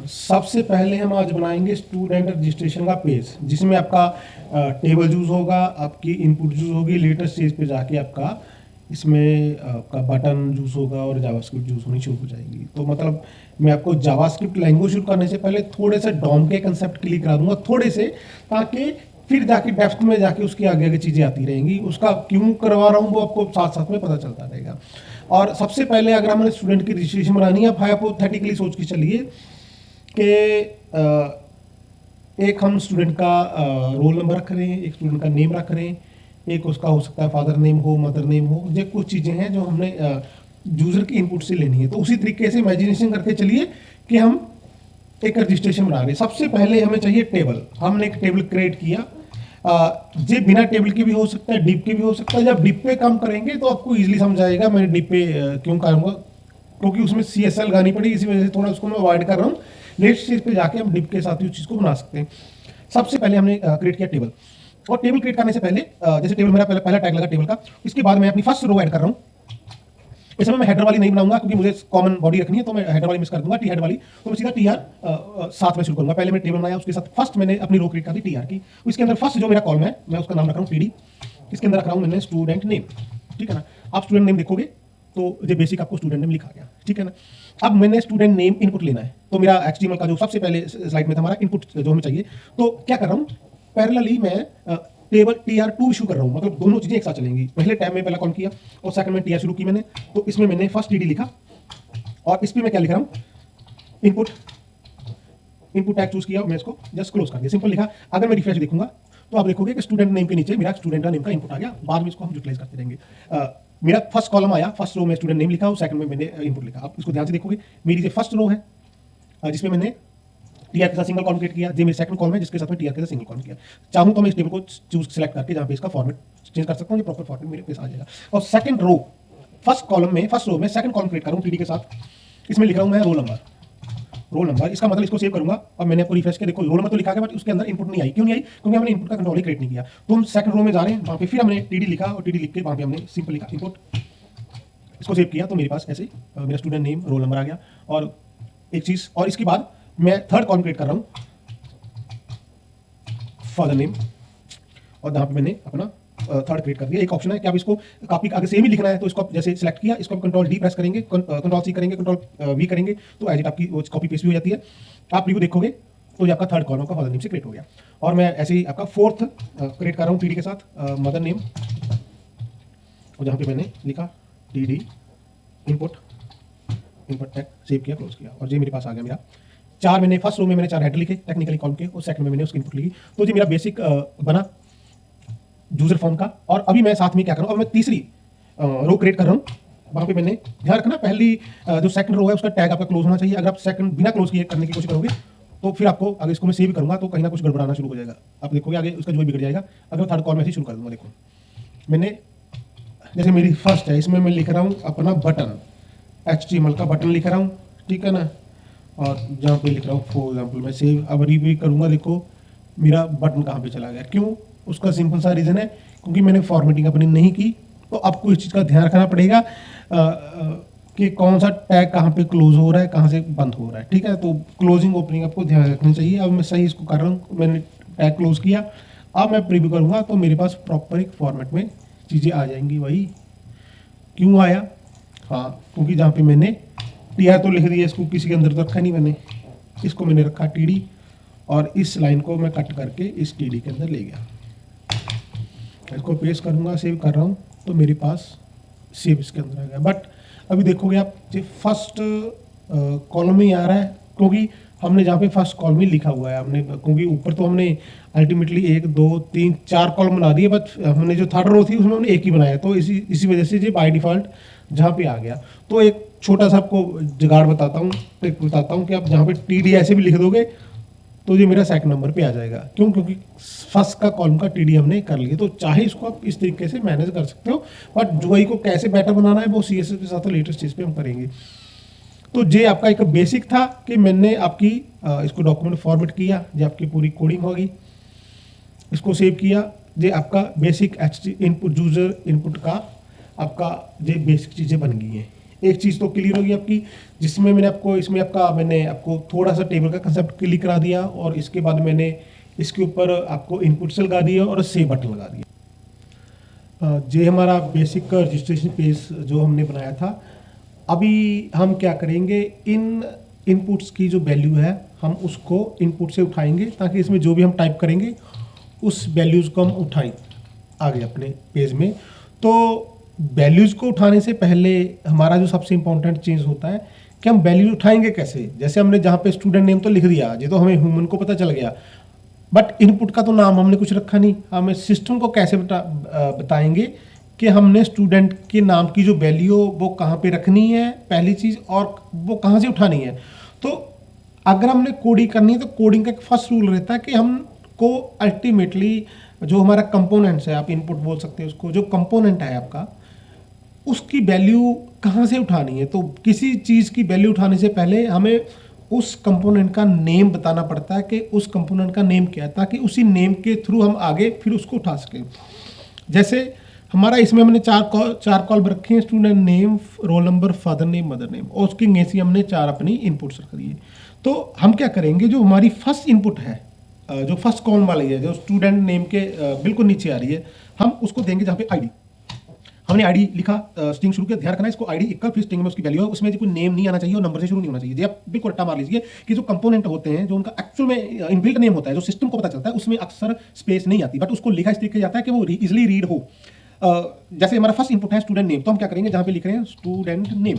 सबसे पहले हम आज बनाएंगे स्टूडेंट रजिस्ट्रेशन का पेज, जिसमें आपका टेबल यूज होगा, आपकी इनपुट यूज होगी, लेटर स्टेज पे जाके आपका इसमें आपका बटन यूज होगा और जावास्क्रिप्ट यूज होनी शुरू हो जाएगी। तो मतलब मैं आपको जावास्क्रिप्ट लैंग्वेज शुरू करने से पहले थोड़े से डॉम के कंसेप्ट क्लियर करा दूंगा थोड़े से, ताकि फिर जाके डेप्थ में जाके उसकी आगे आगे चीज़ें आती रहेंगी। उसका क्यों करवा रहा हूँ वो आपको साथ साथ में पता चलता रहेगा। और सबसे पहले अगर हमने स्टूडेंट की रजिस्ट्रेशन बनानी है, हाइपोथेटिकली सोच के चलिए कि एक हम स्टूडेंट का रोल नंबर रख रहे हैं, एक स्टूडेंट का नेम रख रहे हैं, एक उसका हो सकता है फादर नेम हो, मदर नेम हो, ये कुछ चीज़ें हैं जो हमने यूज़र की इनपुट से लेनी है। तो उसी तरीके से इमेजिनेशन करके चलिए कि हम एक रजिस्ट्रेशन बना रहे हैं। सबसे पहले हमें चाहिए टेबल। हमने एक टेबल क्रिएट किया, ये बिना टेबल के भी हो सकता है, डिप के भी हो सकता है। जब डिप पे काम करेंगे तो आपको इजीली समझ आएगा मैं डिप पे क्यों करूँगा, क्योंकि उसमें CSS लगानी पड़ी, इसी वजह से थोड़ा उसको मैं अवॉइड कर रहा हूँ। नेक्स्ट स्टेज पे जाके हम डिप के साथ ही उस चीज़ को बना सकते हैं। सबसे पहले हमने क्रिएट किया टेबल, और टेबल क्रिएट करने से पहले जैसे टेबल मेरा पहला टैग लगा टेबल का, इसके बाद मैं अपनी फर्स्ट रो ऐड कर रहा हूँ। इस समय मैं हेडर वाली नहीं बनाऊंगा क्योंकि मुझे कॉमन बॉडी रखनी है, तो मैं हेडर वाली मिस कर दूंगा, टी हेड वाली। तो मैं सीधा TR साथ में शुरू करूंगा। पहले मैंने टेबल बनाया, उसके साथ फर्स्ट मैंने अपनी रो क्रिएट कर दी TR की। इसके अंदर फर्स्ट जो मेरा कॉलम है मैं उसका नाम रख रहा हूँ TD। इसके अंदर रख रहा हूँ मैंने स्टूडेंट नेम, ठीक है ना। आप स्टूडेंट नेम देखोगे तो ये बेसिक आपको स्टूडेंट नेम लिखा गया, ठीक है ना। अब मैंने स्टूडेंट नेम इनपुट लेना है, तो मेरा HTML का जो सबसे पहले स्लाइड में था हमारा इनपुट जो हमें चाहिए, तो क्या कर रहा हूँ, पैरेलली मैं टेबल TR2 इशू कर रहा हूँ। मतलब दोनों चीजें एक साथ चलेंगी। पहले टैब में पहला कॉल किया और सेकंड में TR शुरू की मैंने, तो इसमें मैंने फर्स्ट TD लिखा और इस पे मैं क्या लिख रहा हूँ, इनपुट टैग चूज किया और मैं इसको जस्ट क्लोज कर दिया, सिंपल लिखा। अगर मैं रिफ्रेश देखूंगा तो आप देखोगे कि स्टूडेंट नेम के नीचे मेरा स्टूडेंट का नेम का इनपुट आ गया। बाद में इसको हम यूटिलाइज करते रहेंगे। मेरा फर्स्ट कॉलम आया, फर्स्ट रो में स्टूडेंट नेम लिखा और सेकंड में मैंने इनपुट लिखा। आप इसको ध्यान से देखोगे, मेरी जो फर्स्ट रो है जिसमें मैंने TR के साथ सिंगल कॉलम क्रिएट किया, ये मेरी सेकंड कॉलम है जिसके साथ मैं TR के साथ सिंगल कॉलम किया। चाहूं तो मैं इस टेबल को चूज सेलेक्ट करके जहां पे इसका फॉर्मेट चेंज कर सकता हूं, ये प्रॉपर फॉर्मेट मेरे पास आ जाएगा। और सेकंड रो फर्स्ट रो में सेकंड कॉलम क्रिएट करूं TD के साथ, इसमें लिख रहा हूं मैं रोल नंबर। इसका मतलब इसको सेव करूंगा और मैंने आपको रिफ्रेश किया, देखो रोल नंबर तो लिखा गया बट उसके अंदर इनपुट नहीं आई। क्यों नहीं आई? क्योंकि हमने इनपुट का कंट्रोल ही क्रिएट नहीं किया। तो हम सेकंड रो में जा रहे हैं, वहां पे फिर हमने TD लिखा और TD लिख के वहां पे हमने सिंपल लिखा इनपुट, इसको सेव किया। तो मेरे पास ऐसे मेरा स्टूडेंट नेम रोल नंबर आ गया। और एक चीज और, इसके बाद मैं थर्ड कॉलम क्रिएट कर रहा हूं फादर नेम, और जहां पे मैंने अपना थर्ड क्रिएट कर दिया। एक ऑप्शन है कि आप इसको कॉपी आगे सेम ही लिखना है, तो इसको जैसे सिलेक्ट किया, इसको कंट्रोल D प्रेस करेंगे, कंट्रोल C करेंगे, कंट्रोल V करेंगे, तो एज इट आपकी कॉपी पेस्ट भी हो जाती है। आप रिव्यू देखोगे तो ये आपका थर्ड कॉलम का फादर नेम से क्रिएट हो गया। और मैं ऐसे ही आपका फोर्थ क्रिएट कर रहा हूँ TD के साथ मदर नेम, और जहाँ पे मैंने लिखा TD इनपुट टैग सेव किया, क्लोज किया, और ये मेरे पास आ गया मेरा चार। मैंने फर्स्ट रो में मैंने 4 हेडर लिखे टेक्निकली कॉलम के, और सेकंड में मैंने उसकी इनपुट लिखी। तो ये मेरा बेसिक बना यूजर फॉर्म का। और अभी मैं साथ में क्या करूँ, अब मैं तीसरी रो क्रिएट कर रहा हूँ। वहां पे मैंने ध्यान रखना, पहली जो सेकंड रो है उसका टैग आपका क्लोज होना चाहिए। अगर आप सेकंड बिना क्लोज किए करने की कोशिश करोगे तो फिर आपको अगर इसको मैं सेव करूंगा तो कहीं ना कुछ गड़बड़ाना शुरू हो जाएगा। आप देखोगे आगे उसका जो भी बिगड़ जाएगा। अगर थर्ड कॉल में से शुरू कर दूंगा, देखो मैंने जैसे मेरी फर्स्ट है, इसमें मैं लिख रहा हूँ अपना बटन, HTML का बटन लिख रहा हूँ, ठीक है ना। और जहाँ पे लिख रहा हूँ फॉर एग्जाम्पल मैं सेव, अब रिव्यू करूंगा, देखो मेरा बटन कहाँ पे चला गया। क्यों? उसका सिंपल सा रीजन है क्योंकि मैंने फॉर्मेटिंग अपनी नहीं की। तो आपको इस चीज़ का ध्यान रखना पड़ेगा कि कौन सा टैग कहाँ पे क्लोज हो रहा है, कहाँ से बंद हो रहा है, ठीक है। तो क्लोजिंग ओपनिंग आपको ध्यान रखनी चाहिए। अब मैं सही इसको कर रहा हूँ, मैंने टैग क्लोज किया। अब मैं प्रीव्यू करूँगा तो मेरे पास प्रॉपर एक फॉर्मेट में चीज़ें आ जाएंगी। वही क्यों आया? हाँ, क्योंकि जहाँ पे मैंने TR तो लिख दिया, इसको किसी के अंदर तो रखा नहीं मैंने, इसको मैंने रखा TD, और इस लाइन को मैं कट करके इस TD के अंदर ले गया। इसको पेस्ट करूंगा, सेव कर रहा हूँ, तो मेरे पास सेव इसके अंदर आ गया। बट अभी देखोगे आप ये फर्स्ट कॉलम ही आ रहा है, क्योंकि हमने जहाँ पे फर्स्ट कॉलम ही लिखा हुआ है हमने, क्योंकि ऊपर तो हमने अल्टीमेटली 1 2 3 4 कॉलम बना दिए, बट हमने जो थर्ड रो थी उसमें हमने एक ही बनाया। तो इसी वजह से ये बाय डिफॉल्ट जहाँ पे आ गया। तो एक छोटा सा आपको जुगाड़ बताता हूँ, ट्रिक बताता हूँ कि आप जहाँ पे TD ऐसे भी लिख दोगे तो ये मेरा सेकंड नंबर पे आ जाएगा। क्यों? क्योंकि फर्स्ट का कॉलम का TD हमने कर लिया। तो चाहे इसको आप इस तरीके से मैनेज कर सकते हो, बट जुआई को कैसे बेटर बनाना है वो CSS के साथ लेटेस्ट चीज पे हम करेंगे। तो ये आपका एक बेसिक था कि मैंने आपकी इसको डॉक्यूमेंट फॉर्मेट किया, ये आपकी पूरी कोडिंग होगी, इसको सेव किया। ये आपका बेसिक इनपुट यूजर इनपुट का आपका ये बेसिक चीज़ें बन गई हैं। एक चीज़ तो क्लियर होगी आपकी, जिसमें मैंने आपको थोड़ा सा टेबल का कंसेप्ट क्लियर करा दिया, और इसके बाद मैंने इसके ऊपर आपको इनपुट्स लगा दिया और सेव बटन लगा दिया। ये हमारा बेसिक रजिस्ट्रेशन पेज जो हमने बनाया था। अभी हम क्या करेंगे, इन इनपुट्स की जो वैल्यू है हम उसको इनपुट से उठाएंगे, ताकि इसमें जो भी हम टाइप करेंगे उस वैल्यूज़ को हम उठाएं आगे अपने पेज में। तो वैल्यूज़ को उठाने से पहले हमारा जो सबसे इम्पोर्टेंट चीज़ होता है कि हम वैल्यूज उठाएंगे कैसे। जैसे हमने जहाँ पे स्टूडेंट नेम तो लिख दिया, ये तो हमें ह्यूमन को पता चल गया, बट इनपुट का तो नाम हमने कुछ रखा नहीं। हमें सिस्टम को कैसे बताएंगे कि हमने स्टूडेंट के नाम की जो वैल्यू वो कहाँ पे रखनी है पहली चीज़, और वो कहाँ से उठानी है। तो अगर हमने कोडिंग करनी है तो कोडिंग का एक फर्स्ट रूल रहता है कि हमको अल्टीमेटली जो हमारा कंपोनेंट्स है, आप इनपुट बोल सकते हैं उसको, जो कंपोनेंट है आपका, उसकी वैल्यू कहाँ से उठानी है। तो किसी चीज़ की वैल्यू उठाने से पहले हमें उस कंपोनेंट का नेम बताना पड़ता है कि उस कंपोनेंट का नेम क्या है, ताकि उसी नेम के थ्रू हम आगे फिर उसको उठा सकें। जैसे हमारा इसमें हमने चार कॉलम रखे हैं, student name, roll number, father name, mother name, और उसकी ऐसी हमने 4 अपनी इनपुट्स रख दिए। तो हम क्या करेंगे, जो हमारी फर्स्ट इनपुट है, जो फर्स्ट कॉलम वाली है, जो स्टूडेंट नेम के बिल्कुल नीचे आ रही है, हम उसको देंगे जहाँ पे आईडी। हमने आईडी लिखा, स्ट्रिंग शुरू किया, ध्यान रखना इसको आईडी इक्वल, फिर स्ट्रिंग में उसकी वैल्यू है, उसमें कोई नेम नहीं आना चाहिए और नंबर से शुरू नहीं होना चाहिए। आप बिल्कुल रट्टा मार लीजिए कि जो कंपोनेंट होते हैं, जो उनका एक्चुअल में इनबिल्ट नेम होता है, जो सिस्टम को पता चलता है, उसमें अक्सर स्पेस नहीं आती, बट उसको लिखा इस तरीके जाता है कि वो इजिली रीड हो। जैसे हमारा फर्स्ट इनपुट है स्टूडेंट नेम, तो हम क्या करेंगे, जहाँ पे लिख रहे हैं स्टूडेंट नेम,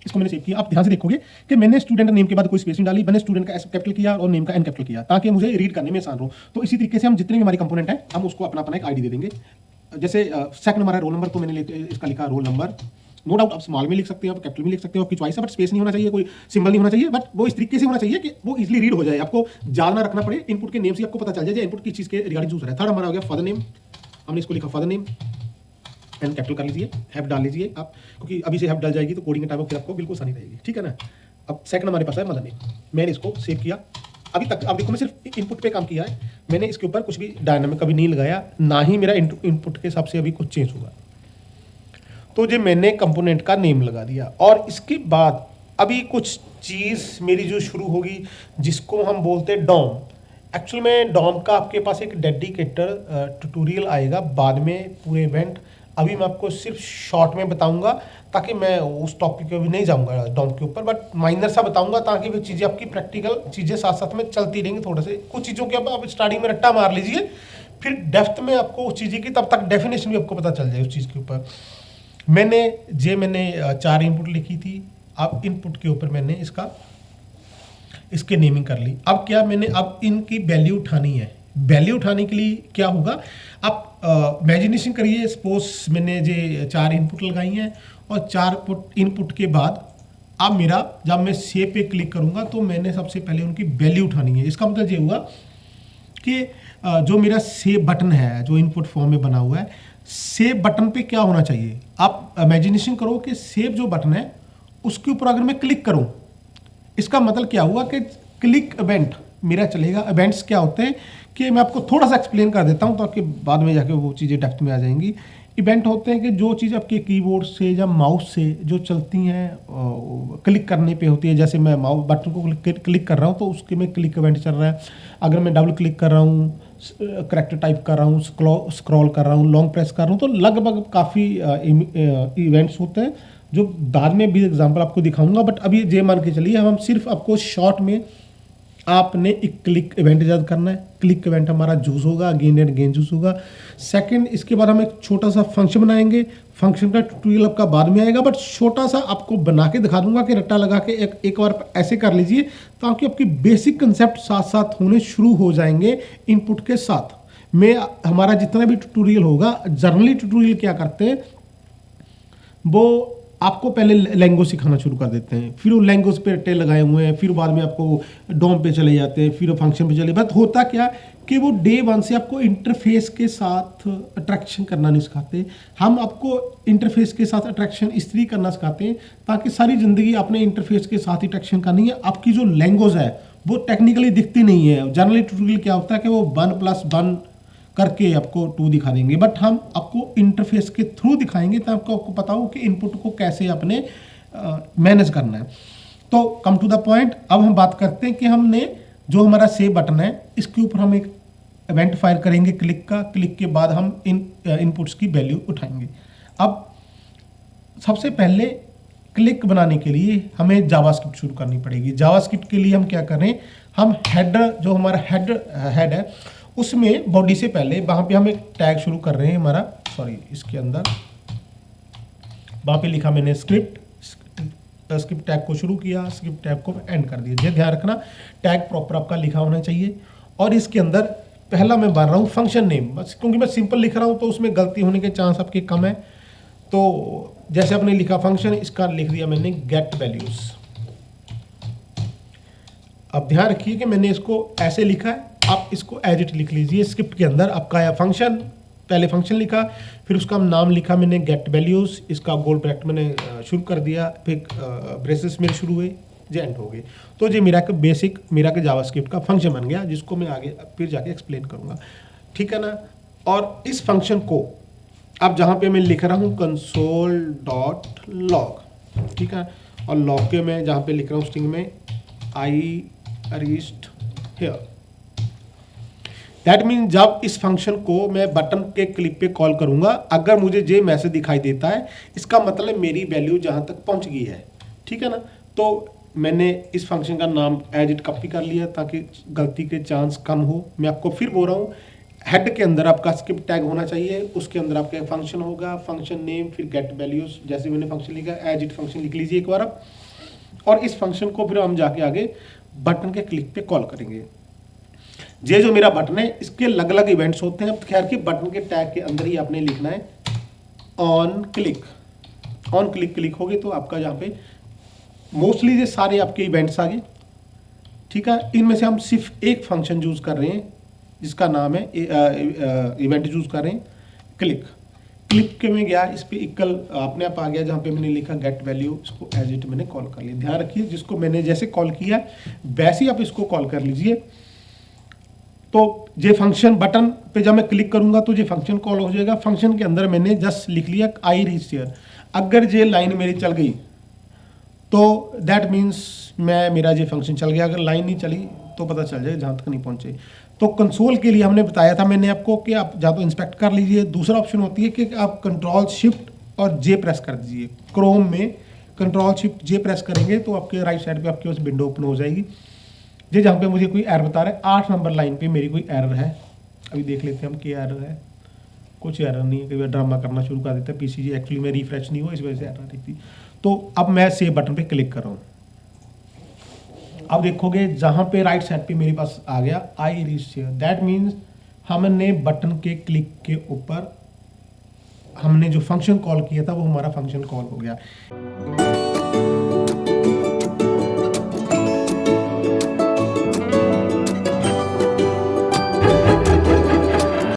इसको मैंने सेव किया। आप ध्यान से देखोगे कि मैंने स्टूडेंट नेम के बाद कोई स्पेस नहीं डाली, मैंने स्टूडेंट का एस कैपिटल किया और नेम का एन कैपिटल किया, ताकि मुझे रीड करने में आसान हो। तो इसी तरीके से हम जितने भी हमारी कंपोनेंट है, हम उसको अपना अपना एक आईडी दे देंगे। जैसे सेकंड हमारा रोल नंबर, तो मैंने इसका लिखा रोल नंबर। नो डाउट आप स्मॉल में लिख सकते हो, आप कैपिटल में लिख सकते हो, आपकी चॉइस है, बट स्पेस नहीं होना चाहिए, कोई सिंबल नहीं होना चाहिए, बट वो इस तरीके से होना चाहिए कि वो इजीली रीड हो जाए, आपको ज्यादा ना रखना पड़े, इनपुट के नेम से आपको पता चल जाए इनपुट की चीज के रिगार्डिंग यूज है। थर्ड हमारा हो गया फादर नेम, हमने इसको लिखा फादर नेम, एन कैपिटल कर लीजिए, हैव डाल लीजिए आप, क्योंकि अभी से हैव डाल जाएगी तो कोडिंग के टाइम फिर आपको बिल्कुल आसानी रहेगी, ठीक है ना। अब सेकंड हमारे पास है मदर नेम, मैंने इसको सेव किया। अभी तक अब देखो मैं सिर्फ इनपुट पे काम किया है, मैंने इसके ऊपर कुछ भी डायनामिक कभी नहीं लगाया, ना ही मेरा इनपुट के हिसाब से अभी कुछ चेंज होगा। तो ये मैंने कंपोनेंट का नेम लगा दिया, और इसके बाद अभी कुछ चीज़ मेरी जो शुरू होगी, जिसको हम बोलते हैं डॉम। एक्चुअल में डॉम का आपके पास एक डेडिकेटेड ट्यूटोरियल आएगा बाद में पूरे इवेंट। अभी मैं आपको सिर्फ शॉर्ट में बताऊंगा, ताकि मैं उस टॉपिक पे भी नहीं जाऊंगा डॉम के ऊपर, बट माइनर सा बताऊंगा, ताकि वो चीज़ें आपकी प्रैक्टिकल चीज़ें साथ साथ में चलती रहेंगी। थोड़े से कुछ चीज़ों के आप स्टार्टिंग में रट्टा मार लीजिए, फिर डेप्थ में आपको उस चीज़ की तब तक डेफिनेशन भी आपको पता चल जाए उस चीज़ के ऊपर। मैंने 4 इनपुट लिखी थी, अब इनपुट के ऊपर मैंने इसके नेमिंग कर ली। अब क्या मैंने अब इनकी वैल्यू उठानी है। वैल्यू उठाने के लिए क्या होगा, आप इमेजिनेशन करिए, सपोज मैंने ये 4 इनपुट लगाई हैं, और 4 इनपुट के बाद अब मेरा जब मैं सेव पे क्लिक करूंगा तो मैंने सबसे पहले उनकी वैल्यू उठानी है। इसका मतलब ये हुआ कि जो मेरा सेव बटन है, जो इनपुट फॉर्म में बना हुआ है, सेव बटन पे क्या होना चाहिए। आप इमेजिनेशन करो कि सेव जो बटन है उसके ऊपर अगर मैं क्लिक करूं, इसका मतलब क्या हुआ कि क्लिक इवेंट मेरा चलेगा। इवेंट्स क्या होते हैं कि मैं आपको थोड़ा सा एक्सप्लेन कर देता हूं, ताकि बाद में जाके वो चीज़ें डेप्थ में आ जाएंगी। इवेंट होते हैं कि जो चीज़ आपके कीबोर्ड से या माउस से जो चलती हैं, क्लिक करने पे होती है। जैसे मैं माउस बटन को क्लिक कर रहा हूँ तो उसके में क्लिक इवेंट चल रहा है। अगर मैं डबल क्लिक कर रहा हूँ, करेक्टर टाइप कर रहा हूँ, स्क्रॉल कर रहा हूँ, लॉन्ग प्रेस कर रहा हूँ, तो लगभग काफ़ी इवेंट्स होते हैं, जो बाद में भी एग्जांपल आपको दिखाऊंगा। बट अभी ये मान के चलिए हम सिर्फ आपको शॉर्ट में आपने एक क्लिक इवेंट याद करना है। क्लिक इवेंट हमारा जूस होगा, अगेन एंड अगेन जूस होगा। सेकंड, इसके बाद हम एक छोटा सा फंक्शन बनाएंगे। फंक्शन का ट्यूटोरियल आपका बाद में आएगा, बट छोटा सा आपको बना के दिखा दूंगा कि रट्टा लगा के एक बार ऐसे कर लीजिए, ताकि आपकी बेसिक कंसेप्ट साथ साथ होने शुरू हो जाएंगे इनपुट के साथ। हमारा जितना भी ट्यूटोरियल होगा, जनरली ट्यूटोरियल क्या करते हैं, वो आपको पहले लैंग्वेज सिखाना शुरू कर देते हैं, फिर वो लैंग्वेज पे रट्टे लगाए हुए हैं, फिर बाद में आपको डॉम पे चले जाते हैं, फिर वो फंक्शन पे चले। बट होता क्या कि वो डे 1 से आपको इंटरफेस के साथ अट्रैक्शन करना नहीं सिखाते। हम आपको इंटरफेस के साथ अट्रैक्शन इसलिए करना सिखाते हैं ताकि सारी ज़िंदगी आपने इंटरफेस के साथ अट्रैक्शन करनी है। आपकी जो लैंग्वेज है वो टेक्निकली दिखती नहीं है। जनरली ट्यूटोरियल क्या होता है कि वो 1+1 करके आपको 2 दिखा देंगे, बट हम आपको इंटरफेस के थ्रू दिखाएंगे, तो आपको पता हो कि इनपुट को कैसे अपने मैनेज करना है। तो कम टू द पॉइंट, अब हम बात करते हैं कि हमने जो हमारा सेव बटन है इसके ऊपर हम एक इवेंट फायर करेंगे क्लिक का। क्लिक के बाद हम इनपुट्स की वैल्यू उठाएंगे। अब सबसे पहले क्लिक बनाने के लिए हमें जावास्क्रिप्ट शुरू करनी पड़ेगी। जावास्क्रिप्ट के लिए हम क्या करें, हम हेडर, जो हमारा हेड है उसमें बॉडी से पहले वहाँ पे हम एक टैग शुरू कर रहे हैं हमारा, सॉरी इसके अंदर वहाँ पे लिखा मैंने स्क्रिप्ट टैग को शुरू किया, स्क्रिप्ट टैग को एंड कर दिया। ये ध्यान रखना टैग प्रॉपर आपका लिखा होना चाहिए। और इसके अंदर पहला मैं भर रहा हूँ फंक्शन नेम, बस क्योंकि मैं सिंपल लिख रहा हूँ तो उसमें गलती होने के चांस आपके कम है। तो जैसे आपने लिखा फंक्शन, इसका लिख दिया मैंने गेट वैल्यूज। अब ध्यान रखिए कि मैंने इसको ऐसे लिखा है, आप इसको एज इट लिख लीजिए। स्क्रिप्ट के अंदर आपका यह फंक्शन, पहले फंक्शन लिखा, फिर उसका नाम लिखा मैंने गेट वैल्यूज, इसका गोल ब्रैकेट मैंने शुरू कर दिया, फिर ब्रेसेस मेरे शुरू हुए, जे एंड हो गए। तो ये मेरा का बेसिक मेरा का जावास्क्रिप्ट का फंक्शन बन गया, जिसको मैं आगे फिर जाके एक्सप्लेन करूंगा, ठीक है ना। और इस फंक्शन को अब जहाँ पे मैं लिख रहा हूँ console.log, ठीक है, और लॉग के मैं जहाँ पे लिख रहा हूँ स्ट्रिंग में I reached here, that mean जब इस फंक्शन को मैं बटन के क्लिक पे कॉल करूंगा, अगर मुझे ये मैसेज दिखाई देता है, इसका मतलब मेरी वैल्यू जहाँ तक पहुँच गई है, ठीक है ना। तो मैंने इस फंक्शन का नाम एज इट कॉपी कर लिया ताकि गलती के चांस कम हो। मैं आपको फिर बोल रहा हूँ, हेड के अंदर आपका स्क्रिप्ट टैग होना चाहिए, उसके अंदर आपका फंक्शन होगा, फंक्शन नेम, फिर गेट वैल्यूज, जैसे मैंने फंक्शन लिखा एज इट फंक्शन लिख लीजिए एक बार आप। और इस फंक्शन को फिर हम जाके आगे बटन के क्लिक पे कॉल करेंगे। ये जो मेरा बटन है इसके अलग अलग इवेंट्स होते हैं। खैर कि बटन के टैग के अंदर ही आपने लिखना है on click. On click click होगी तो आपका यहाँ पे मोस्टली ये सारे आपके इवेंट्स आ गए, ठीक है। इनमें से हम सिर्फ एक फंक्शन यूज कर रहे हैं जिसका नाम है इवेंट यूज कर रहे हैं क्लिक। क्लिक के में गया, इस पे इक्वल अपने आप आ गया जहाँ पे मैंने लिखा गेट वैल्यू, इसको एज इट मैंने कॉल कर लिया। ध्यान रखिए जिसको मैंने जैसे कॉल किया वैसे ही आप इसको कॉल कर लीजिए। तो ये फंक्शन बटन पे जब मैं क्लिक करूंगा तो ये फंक्शन कॉल हो जाएगा। फंक्शन के अंदर मैंने जस्ट लिख लिया आई रीच हियर। अगर ये लाइन मेरी चल गई तो दैट मीन्स मेरा ये फंक्शन चल गया। अगर लाइन नहीं चली तो पता चल जाए जहाँ तक नहीं पहुँचे। तो कंसोल के लिए हमने बताया था मैंने आपको कि आप या तो इंस्पेक्ट कर लीजिए, दूसरा ऑप्शन होती है कि आप कंट्रोल शिफ्ट और जे प्रेस कर दीजिए। क्रोम में कंट्रोल शिफ्ट जे प्रेस करेंगे तो आपके राइट साइड पे आपके पास विंडो ओपन हो जाएगी। ये जहाँ पे मुझे कोई एरर बता रहा है 8 नंबर लाइन पे मेरी कोई एरर है, अभी देख लेते हैं हम क्या एरर है। कुछ एरर नहीं है, कई बार ड्रामा करना शुरू कर देता है पीसी जी, एक्चुअली में रिफ्रेश नहीं हुआ इस वजह से एरर थी। तो अब मैं सेव बटन पे क्लिक कर रहा हूँ। अब देखोगे जहां पे राइट साइड पे मेरे पास आ गया I reach here, that means हमने बटन के क्लिक के ऊपर हमने जो फंक्शन कॉल किया था वो हमारा फंक्शन कॉल हो गया।